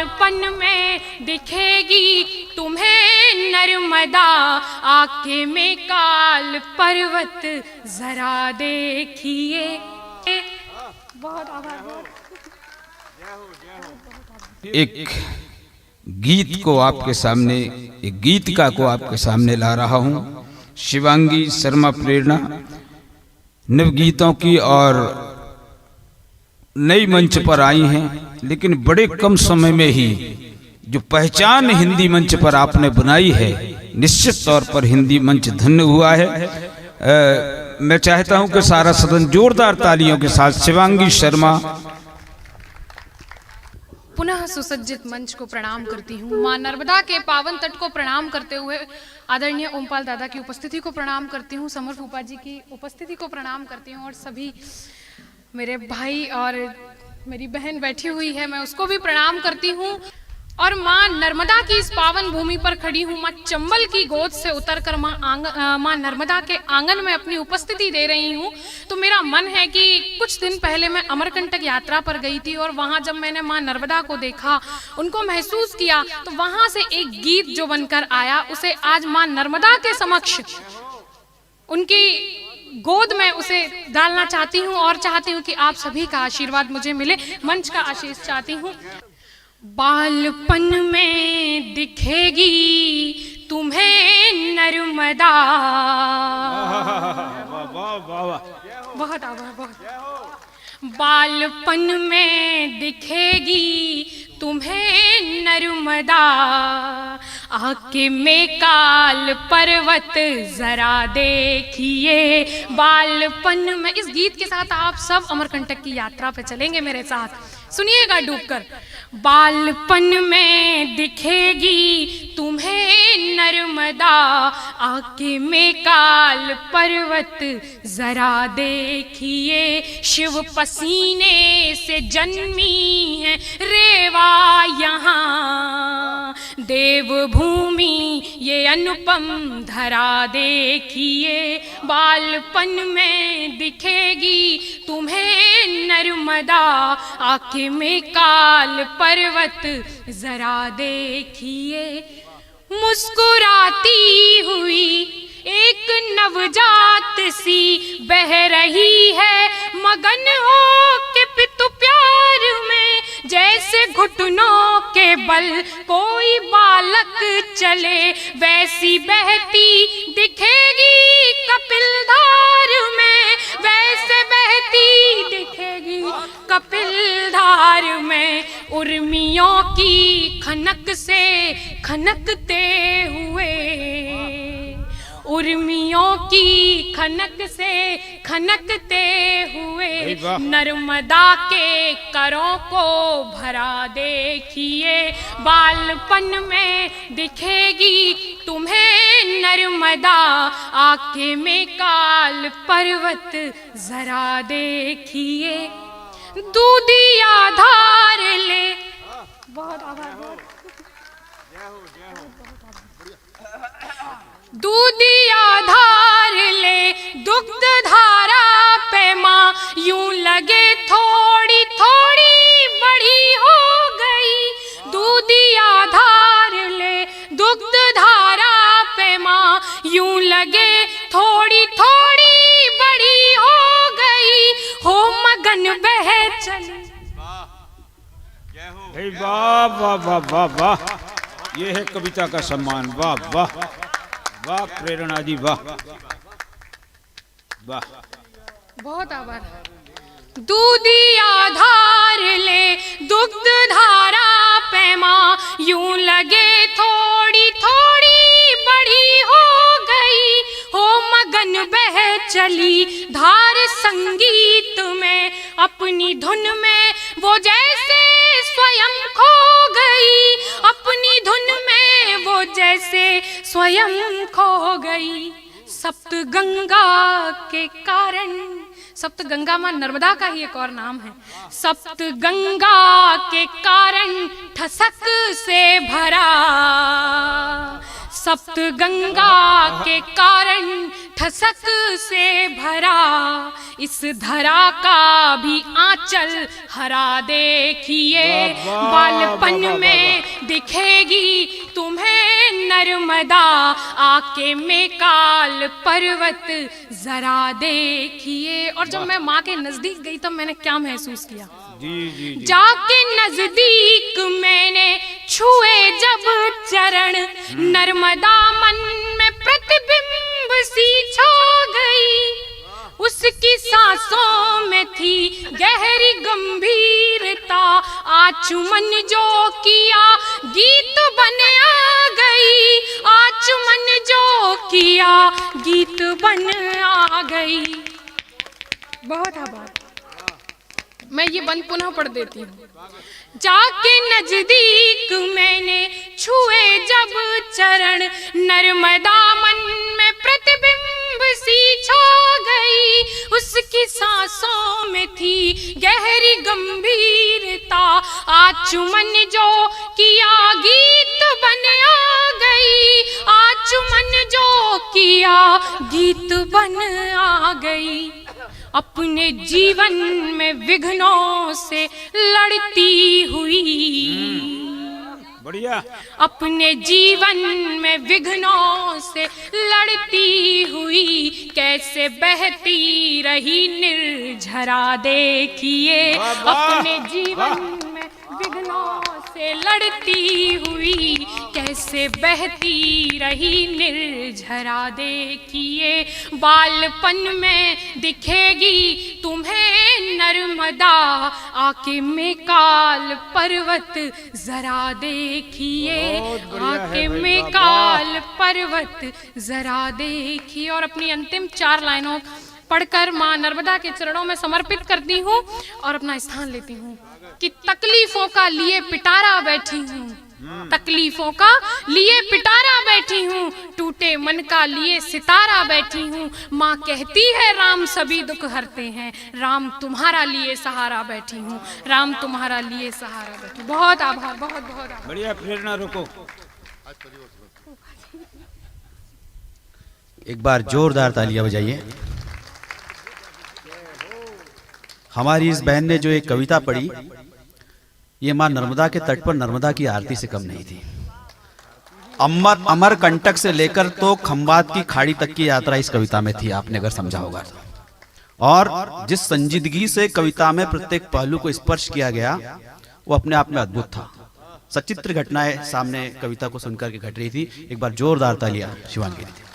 बालपन में दिखेगी तुम्हें नर्मदा, आके में काल पर्वत जरा देखिए। बहुत आभार। एक गीत को आपके सामने, एक गीतिका को आपके सामने ला रहा हूँ। शिवांगी शर्मा प्रेरणा नवगीतों की और नई मंच पर आई हैं, लेकिन बड़े कम समय में ही जो पहचान हिंदी मंच पर आपने बनाई है, निश्चित तौर पर हिंदी मंच धन्य हुआ है। मैं चाहता हूं कि सारा सदन जोरदार तालियों के साथ शिवांगी शर्मा। पुनः सुसज्जित मंच को प्रणाम करती हूँ। माँ नर्मदा के पावन तट को प्रणाम करते हुए आदरणीय ओमपाल दादा की उपस्थिति को प्रणाम करती हूँ, समर फूफा जी की उपस्थिति को प्रणाम करती हूँ, और सभी मेरे भाई और मेरी बहन बैठी हुई है, मैं उसको भी प्रणाम करती हूँ। और माँ नर्मदा की इस पावन भूमि पर खड़ी हूँ। माँ चंबल की गोद से उतरकर माँ नर्मदा के आंगन में अपनी उपस्थिति दे रही हूँ। तो मेरा मन है कि कुछ दिन पहले मैं अमरकंटक यात्रा पर गई थी, और वहाँ जब मैंने माँ नर्मदा को देखा, उनको महसूस किया, तो वहाँ से एक गीत जो बनकर आया, उसे आज माँ नर्मदा के समक्ष उनकी गोद में उसे डालना चाहती हूँ, और चाहती हूँ कि आप सभी का आशीर्वाद मुझे मिले, मंच का आशीष चाहती हूँ। बालपन में दिखेगी तुम्हें नर्मदा, बहुत आभार, बहुत। बालपन में दिखेगी तुम्हें नर्मदा, आके में काल पर्वत जरा देखिए। बालपन में, इस गीत के साथ आप सब अमरकंटक की यात्रा पे चलेंगे मेरे साथ, सुनिएगा डूबकर। बालपन में दिखेगी तुम्हें नर्मदा, आके में काल पर्वत जरा देखिए। शिव पसीने से जन्मी है रेवा यहाँ, देवभूमि ये अनुपम धरा देखिए। बालपन में दिखेगी तुम्हें नर्मदा, आके में काल पर्वत जरा देखिए। मुस्कुराती हुई एक नवजात सी बह रही है, मगन हो के पितु प्यार में, जैसे घुटनों के बल कोई बालक चले, वैसी बहती दिखेगी कपिलधार में, वैसे बहती दिखेगी कपिलधार में। उर्मियों की खनक से खनकते हुए, उर्मियों की खनक से खनकते हुए, नर्मदा के करों को भरा देखिए। बालपन में दिखेगी तुम्हें नर्मदा, आके में काल पर्वत जरा देखिए। दूधिया धार ले, बहुत आभार, दूधिया धार ले दुग्ध धारा पे माँ, यूं लगे थोड़ी थोड़ी बड़ी हो गई। दूधिया धार ले दुग्ध धारा पे माँ, यूं लगे थोड़ी थोड़ी बड़ी हो गई, हो मगन बह चली। वाह वाह वाह वाह वाह, ये है कविता का सम्मान। वाह वाह वाह प्रेरणा जी, वाह वाह, बहुत आभार। दूधिया धार ले दुग्ध धारा पे माँ, यूं लगे थोड़ी थोड़ी बड़ी हो गई, हो मगन बह चली धार संगीत में, अपनी धुन में वो जैसे स्वयं खो गई, अपनी धुन में वो जैसे स्वयं खो गई। सप्त गंगा के कारण, सप्त गंगा माँ नर्मदा का ही एक और नाम है, सप्त गंगा के कारण ठसक से भरा, सप्त गंगा के कारण ठसक से भरा इस धरा का भी आंचल हरा देखिए, बालपन में दिखेगी तुम्हें नर्मदा, आके मेकाल पर्वत जरा देखिए। और जब मैं माँ के नजदीक गई तब मैंने क्या महसूस किया, जी। जाके नजदीक मैंने छुए जब चरण, नर्मदा मन में प्रतिबिंब सी छा गई, उसकी सांसों में थी गहरी गंभीरता, आचुमन जो किया गीत बन आ गई, आचुमन जो किया गीत बन आ गई। बहुत आभार। मैं ये बंद पुनः पढ़ देती हूँ। जाके नजदीक मैंने छुए जब चरण, नर्मदा मन में प्रतिबिंब सी छा गई, उसकी सांसों में थी गहरी गंभीरता, आचुमन जो किया गीत बन आ गई, आचुमन जो किया गीत बन आ गई। अपने जीवन में विघ्नों से लड़ती हुई, बढ़िया, अपने जीवन में विघ्नों से लड़ती हुई, कैसे बहती रही निर्झरा देखिए, अपने जीवन में विघ्नों से लड़ती हुई, कैसे बहती रही निर्झरा देखिए, बालपन में दिखेगी तुम्हें नर्मदा, आके मेकाल पर्वत जरा देखिए, आके मेकाल पर्वत जरा देखिए। और अपनी अंतिम 4 लाइनों पढ़कर माँ नर्मदा के चरणों में समर्पित करती हूँ और अपना स्थान लेती हूँ कि तकलीफों का लिए पिटारा बैठी हूँ, तकलीफों का लिए पिटारा बैठी हूँ, टूटे मन का लिए सितारा बैठी हूँ, माँ कहती है राम सभी दुख हरते हैं, राम तुम्हारा लिए सहारा बैठी हूँ, राम तुम्हारा लिए सहारा बैठी हूँ। बहुत आभार, बहुत बहुत आभार। बढ़िया, प्रेरणा रुको। एक बार जोरदार तालियां बजाइए। हमारी इस बहन ने जो एक कविता पढ़ी, ये माँ नर्मदा के तट पर नर्मदा की आरती से कम नहीं थी। अमर कंटक से लेकर तो खंबात की खाड़ी तक की यात्रा इस कविता में थी, आपने अगर समझा होगा तो। और जिस संजीदगी से कविता में प्रत्येक पहलू को स्पर्श किया गया वो अपने आप में अद्भुत था। सचित्र घटनाएं सामने कविता को सुनकर के घट रही थी। एक बार जोरदार तालियां शिवांगी दी।